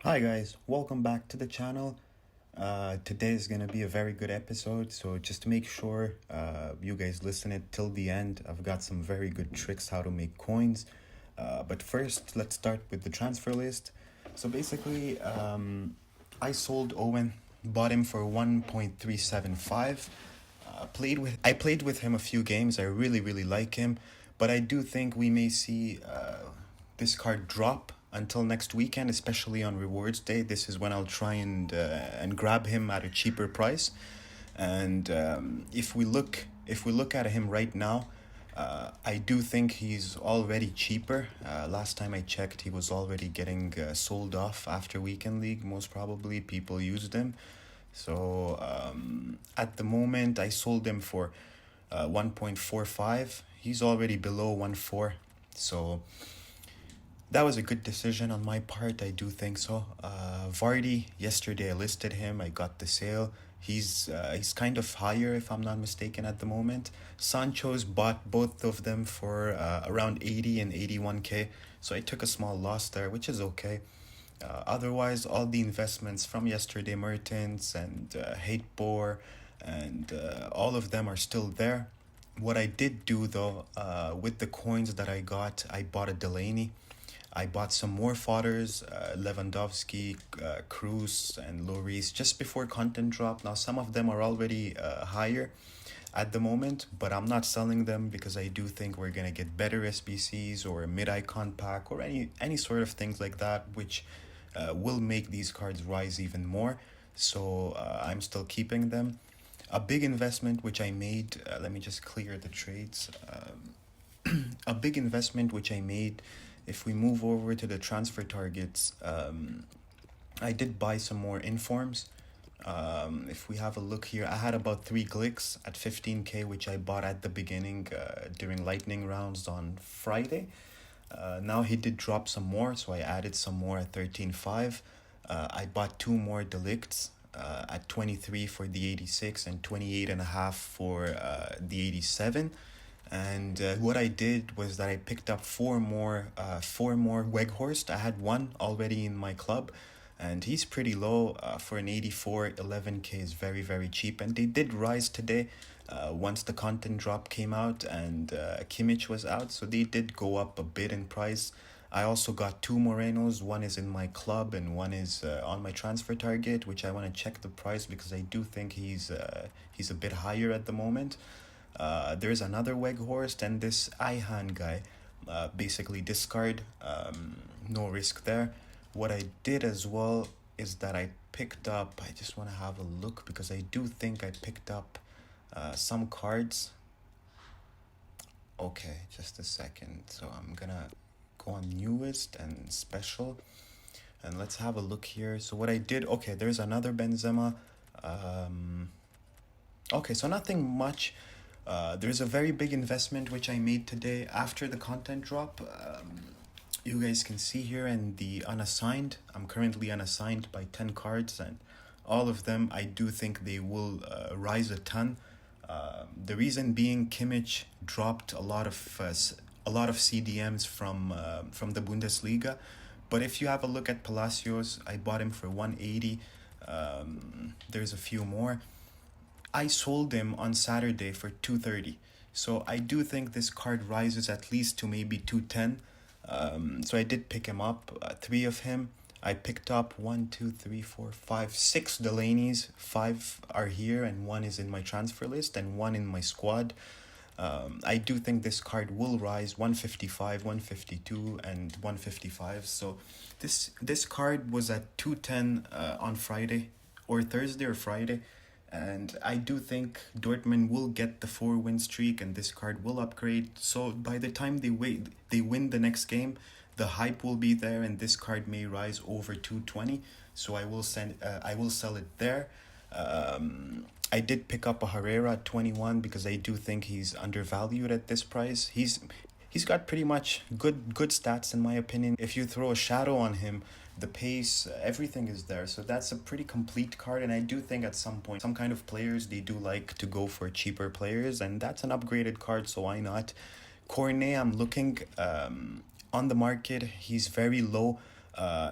Hi guys, welcome back to the channel. Today is gonna be a very good episode, so just make sure you guys listen it till the end. I've got some very good tricks how to make coins. But first, let's start with the transfer list. So basically, I sold Owen, bought him for 1.375. I played with him a few games. I really like him, but I do think we may see this card drop until next weekend, especially on rewards day. This is when I'll try and grab him at a cheaper price. And if we look at him right now, I do think he's already cheaper. Last time I checked, he was already getting sold off after weekend league. Most probably, people used him. So at the moment, I sold him for 1.45. He's already below 1.4. So that was a good decision on my part. I do think so. Vardy, yesterday I listed him. I got the sale. He's kind of higher if I'm not mistaken at the moment. Sancho's bought both of them for around 80 and 81k. So I took a small loss there, which is okay. Otherwise, all the investments from yesterday, Mertens and Hatebor, and all of them are still there. What I did do though, with the coins that I got, I bought a Delaney. I bought some more fodders, Lewandowski, Cruz, and Lloris just before content drop. Now, some of them are already higher at the moment, but I'm not selling them because I do think we're going to get better SBCs or a mid-icon pack or any sort of things like that, which will make these cards rise even more. So I'm still keeping them. A big investment which I made, let me just clear the trades. A big investment which I made, if we move over to the transfer targets, I did buy some more informs. If we have a look here, I had about 3 clicks at 15k, which I bought at the beginning during lightning rounds on Friday. Now he did drop some more, so I added some more at 13.5. I bought 2 more delicts at 23 for the 86 and 28.5 for the 87. And what I did was that I picked up four more Weghorst. I had one already in my club, and he's pretty low for an 84. 11k is very cheap, and they did rise today once the content drop came out and Kimmich was out, so they did go up a bit in price. I also got 2 Morenos. One is in my club and one is on my transfer target, which I want to check the price because I do think he's a bit higher at the moment. There's another Weghorst and this Ihan guy. Basically discard, no risk there. What I did as well is that I picked up, I just want to have a look because I do think I picked up some cards. Okay, just a second. So I'm gonna go on newest and special, and let's have a look here. So what I did, okay, there's another Benzema. Okay, so nothing much. There's a very big investment which I made today after the content drop. You guys can see here in the unassigned. I'm currently unassigned by 10 cards, and all of them I do think they will rise a ton. The reason being, Kimmich dropped a lot of CDMs from the Bundesliga, but if you have a look at Palacios, I bought him for 180. There's a few more. I sold him on Saturday for 230. So I do think this card rises at least to maybe 210. So I did pick him up, 3 of him. I picked up 6 Delaney's. 5 are here and 1 is in my transfer list and 1 in my squad. I do think this card will rise 155, 152, and 155. So this card was at 210 on Friday or Thursday or Friday. And I do think Dortmund will get the 4-win streak and this card will upgrade. So by the time they win the next game, the hype will be there and this card may rise over 220. So I will sell it there. I did pick up a Herrera at 21 because I do think he's undervalued at this price. He's got pretty much good stats in my opinion. If you throw a shadow on him, the pace, everything is there. So that's a pretty complete card, and I do think at some point, some kind of players, they do like to go for cheaper players, and that's an upgraded card, so why not? Cornet, I'm looking on the market. He's very low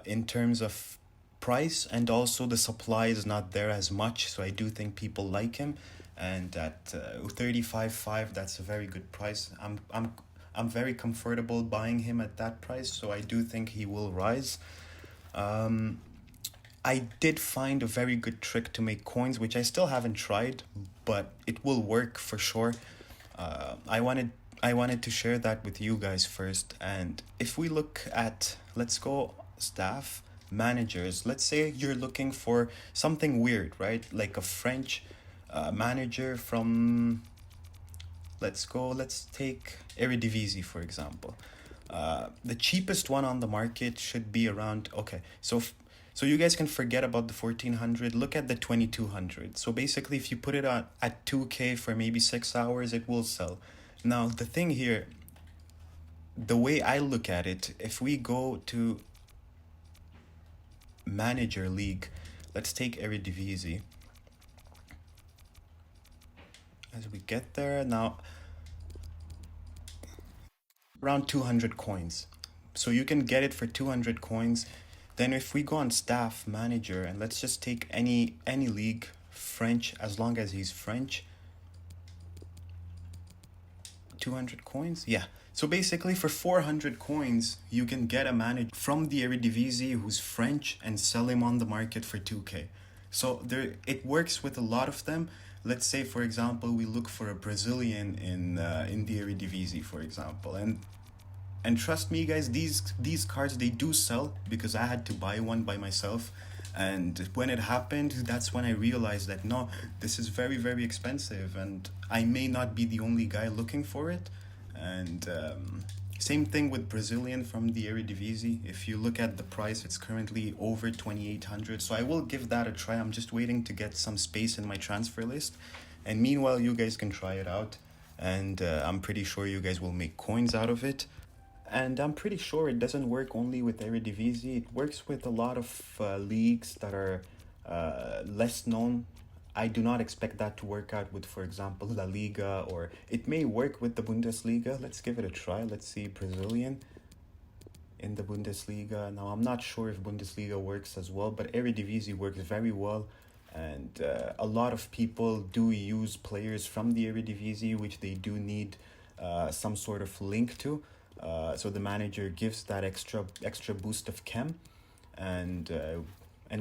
in terms of price, and also the supply is not there as much, so I do think people like him. And at 35.5, that's a very good price. I'm very comfortable buying him at that price, so I do think he will rise. Um, I did find a very good trick to make coins, which I still haven't tried, but it will work for sure. I wanted to share that with you guys first. And if we look at, let's go staff managers. Let's say you're looking for something weird, right? Like a French manager from, let's take Eredivisie for example. The cheapest one on the market should be around, okay, so you guys can forget about the 1400, look at the 2200. So basically if you put it on at 2k for maybe 6 hours, it will sell. Now the thing here, the way I look at it, if we go to manager league, let's take Eredivisie. As we get there now, around 200 coins. So you can get it for 200 coins. Then if we go on staff manager, and let's just take any league, French, as long as he's French. 200 coins? Yeah. So basically for 400 coins, you can get a manager from the Eredivisie who's French and sell him on the market for 2k. So it works with a lot of them. Let's say, for example, we look for a Brazilian in the Eredivisie, for example, and trust me, guys, these cards, they do sell, because I had to buy one by myself. And when it happened, that's when I realized that no, this is very, very expensive, and I may not be the only guy looking for it. And same thing with Brazilian from the Eredivisie. If you look at the price, it's currently over 2,800. So I will give that a try. I'm just waiting to get some space in my transfer list. And meanwhile, you guys can try it out. And I'm pretty sure you guys will make coins out of it. And I'm pretty sure it doesn't work only with Eredivisie. It works with a lot of leagues that are less known. I do not expect that to work out with, for example, La Liga, or it may work with the Bundesliga. Let's give it a try. Let's see Brazilian in the Bundesliga. Now, I'm not sure if Bundesliga works as well, but Eredivisie works very well. And a lot of people do use players from the Eredivisie, which they do need some sort of link to. So the manager gives that extra boost of chem, and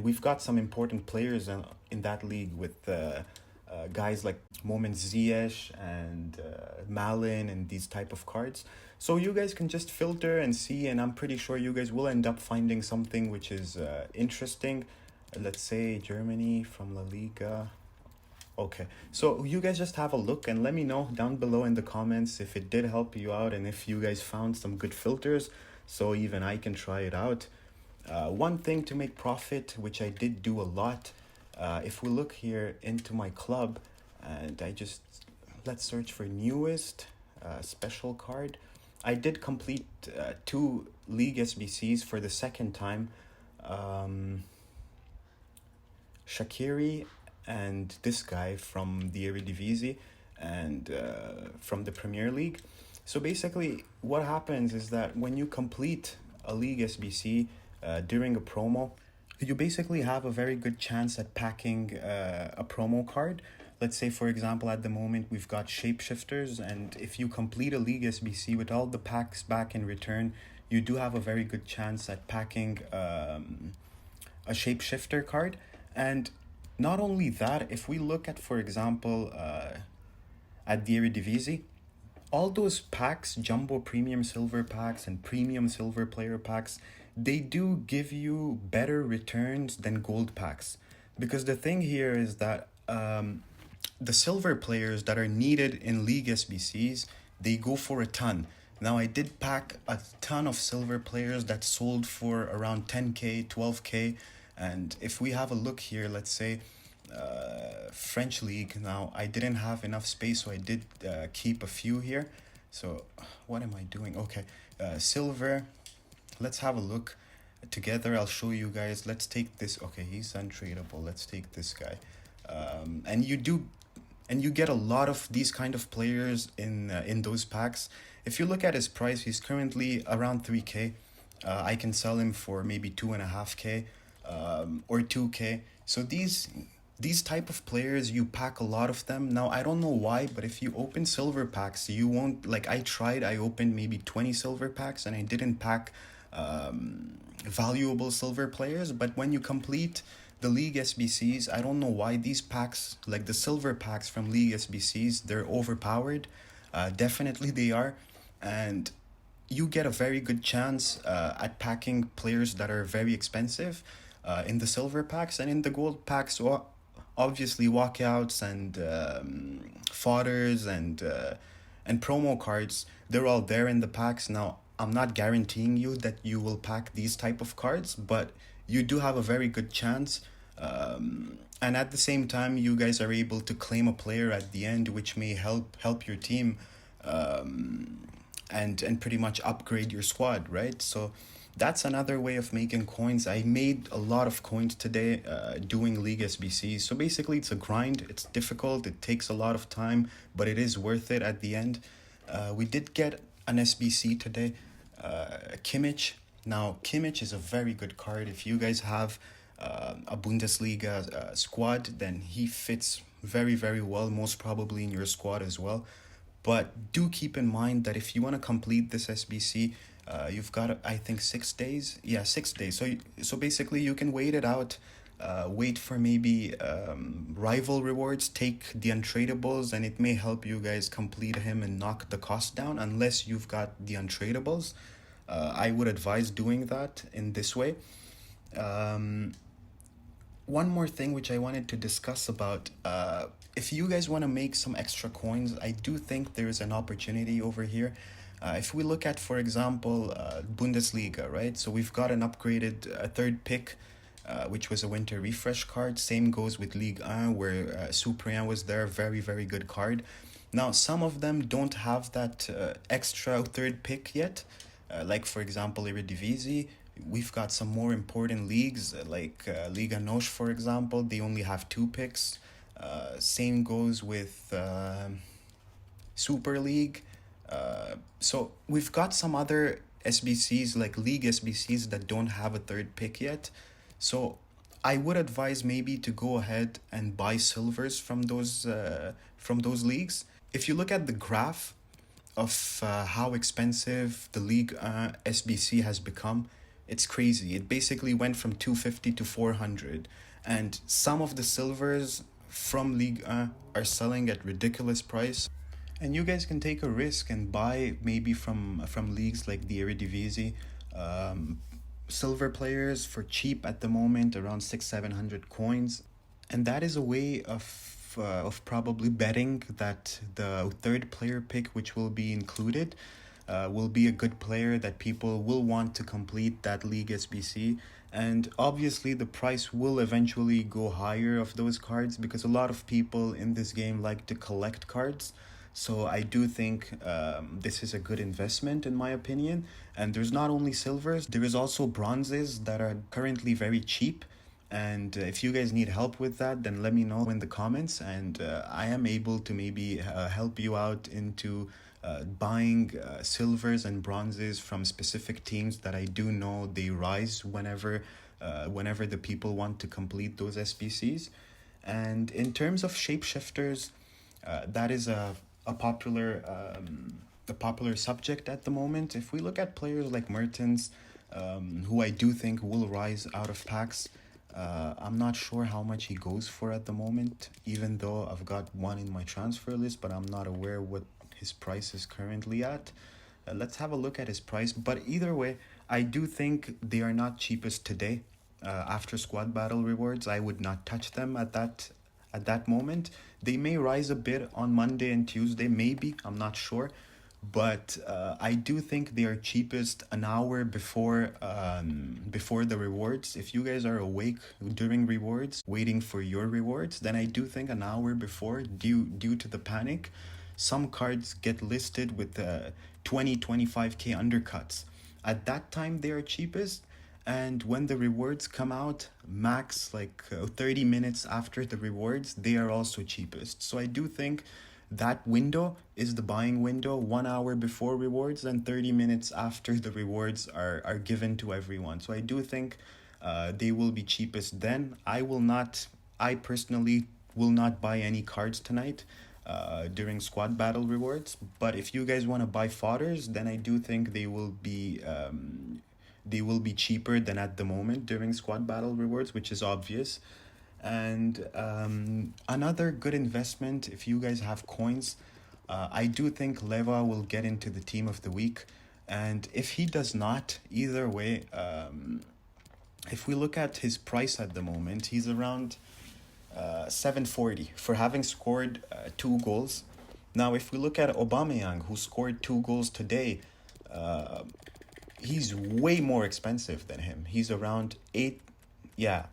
we've got some important players in that league with guys like Moment Ziyech and Malin and these type of cards. So you guys can just filter and see, and I'm pretty sure you guys will end up finding something which is interesting. Let's say Germany from La Liga. Okay, so you guys just have a look and let me know down below in the comments if it did help you out and if you guys found some good filters, so even I can try it out. One thing to make profit, which I did do a lot, if we look here into my club, and let's search for newest special card. I did complete 2 League SBCs for the second time. Shaqiri and this guy from the Eredivisie and from the Premier League. So basically what happens is that when you complete a League SBC during a promo, you basically have a very good chance at packing a promo card. Let's say, for example, at the moment we've got Shapeshifters, and if you complete a League SBC with all the packs back in return, you do have a very good chance at packing a Shapeshifter card. And not only that, if we look at, for example, at the Eredivisie, all those packs, Jumbo Premium Silver packs and Premium Silver Player packs, they do give you better returns than gold packs. Because the thing here is that the silver players that are needed in League SBCs, they go for a ton. Now, I did pack a ton of silver players that sold for around 10k, 12k. And if we have a look here, let's say French League. Now, I didn't have enough space, so I did keep a few here. So what am I doing? Okay, silver. Let's have a look together. I'll show you guys. Let's take this. Okay, he's untradeable. Let's take this guy. And you get a lot of these kind of players in those packs. If you look at his price, he's currently around 3k. I can sell him for maybe 2.5k. or 2K. So these type of players, you pack a lot of them. Now I don't know why, but if you open silver packs, you won't, like, I tried, I opened maybe 20 silver packs and I didn't pack valuable silver players. But when you complete the League SBCs, I don't know why these packs, like the silver packs from League SBCs, they're overpowered. Definitely they are. And you get a very good chance at packing players that are very expensive in the silver packs. And in the gold packs, obviously walkouts and fodders and promo cards, they're all there in the packs. Now I'm not guaranteeing you that you will pack these type of cards, but you do have a very good chance. And at the same time, you guys are able to claim a player at the end, which may help your team, and pretty much upgrade your squad, right? So that's another way of making coins. I made a lot of coins today doing League SBCs. So basically, it's a grind. It's difficult. It takes a lot of time, but it is worth it at the end. We did get an SBC today, Kimmich. Now, Kimmich is a very good card. If you guys have a Bundesliga squad, then he fits very, very well, most probably in your squad as well. But do keep in mind that if you want to complete this SBC, you've got, I think, 6 days. Yeah, 6 days. So basically, you can wait it out. Wait for maybe rival rewards, take the untradables, and it may help you guys complete him and knock the cost down. Unless you've got the untradables, I would advise doing that in this way. One more thing which I wanted to discuss about, if you guys want to make some extra coins, I do think there is an opportunity over here. If we look at, for example, Bundesliga, right? So we've got an upgraded third pick, which was a winter refresh card. Same goes with Ligue 1, where Cyprien was there. Very, very good card. Now, some of them don't have that extra third pick yet. Like, for example, Eredivisie. We've got some more important leagues, like Liga NOS, for example. They only have 2 picks. Same goes with Super League. So we've got some other SBCs, like League SBCs, that don't have a third pick yet. So I would advise maybe to go ahead and buy silvers from those leagues. If you look at the graph of how expensive the League SBC has become, it's crazy. It basically went from 250 to 400, and some of the silvers from Ligue 1 are selling at ridiculous price. And you guys can take a risk and buy maybe from leagues like the Eredivisie, silver players for cheap at the moment, around 600-700 coins, and that is a way of probably betting that the third player pick, which will be included, will be a good player that people will want to complete that League SBC. And obviously the price will eventually go higher of those cards, because a lot of people in this game like to collect cards. So I do think this is a good investment in my opinion. And there's not only silvers, there is also bronzes that are currently very cheap. And if you guys need help with that, then let me know in the comments, and I am able to maybe help you out into buying silvers and bronzes from specific teams that I do know they rise whenever the people want to complete those SBCs. And in terms of shapeshifters, that is a popular subject at the moment. If we look at players like Mertens, who I do think will rise out of packs, I'm not sure how much he goes for at the moment, even though I've got one in my transfer list, but I'm not aware what his price is currently at. Let's have a look at his price. But either way, I do think they are not cheapest today. After squad battle rewards, I would not touch them at that moment. They may rise a bit on Monday and Tuesday, maybe, I'm not sure. But I do think they are cheapest an hour before the rewards. If you guys are awake during rewards, waiting for your rewards, then I do think an hour before, due to the panic, some cards get listed with 20-25k undercuts. At that time, they are cheapest. And when the rewards come out, max 30 minutes after the rewards, they are also cheapest. So I do think that window is the buying window, 1 hour before rewards and 30 minutes after the rewards are given to everyone. So I do think They will be cheapest then. I personally will not buy any cards tonight during squad battle rewards. But if you guys want to buy fodders, then I do think they will be cheaper than at the moment during squad battle rewards, which is obvious. And another good investment, if you guys have coins, I do think Leva will get into the team of the week. And if he does not, either way, if we look at his price at the moment, he's around 740 for having scored 2 goals. Now, if we look at Aubameyang, who scored 2 goals today, he's way more expensive than him. He's around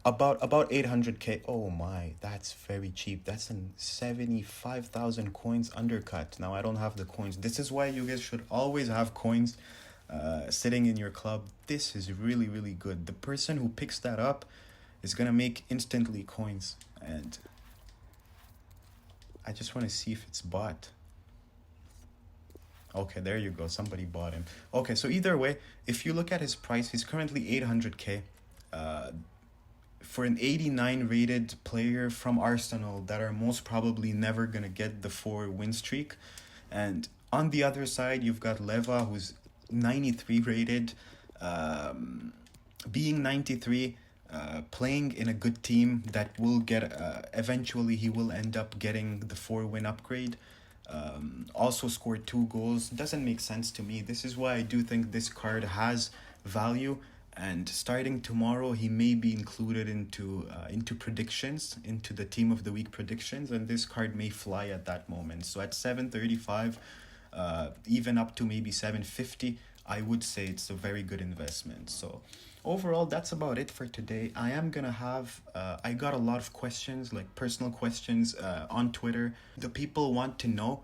about 800k. Oh my, that's very cheap. That's an 75,000 coins undercut. Now I don't have the coins. This is why you guys should always have coins sitting in your club. This is really, really good. The person who picks that up is gonna make instantly coins. And I just want to see if it's bought. Okay, there you go. Somebody bought him. Okay, so either way, if you look at his price, he's currently 800k. For an 89 rated player from Arsenal that are most probably never going to get the 4 win streak. And on the other side, you've got Leva, who's 93 rated, being 93, playing in a good team that will get, eventually he will end up getting the 4 win upgrade. Also scored 2 goals. Doesn't make sense to me. This is why I do think this card has value. And starting tomorrow, he may be included into predictions, into the team of the week predictions, and this card may fly at that moment. So at 735, even up to maybe 750, I would say it's a very good investment. So overall, that's about it for today. I am gonna have I got a lot of questions, like personal questions, on Twitter. The people want to know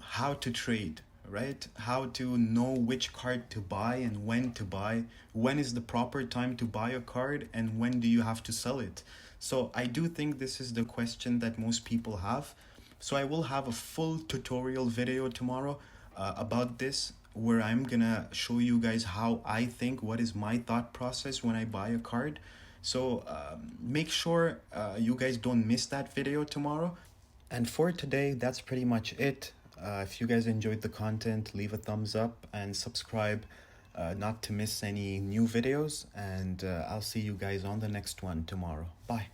how to trade, right? How to know which card to buy and when to buy. When is the proper time to buy a card and when do you have to sell it? So I do think this is the question that most people have. So I will have a full tutorial video tomorrow about this, where I'm gonna show you guys how I think, what is my thought process when I buy a card. So make sure you guys don't miss that video tomorrow. And for today, that's pretty much it. If you guys enjoyed the content, leave a thumbs up and subscribe not to miss any new videos. And I'll see you guys on the next one tomorrow. Bye.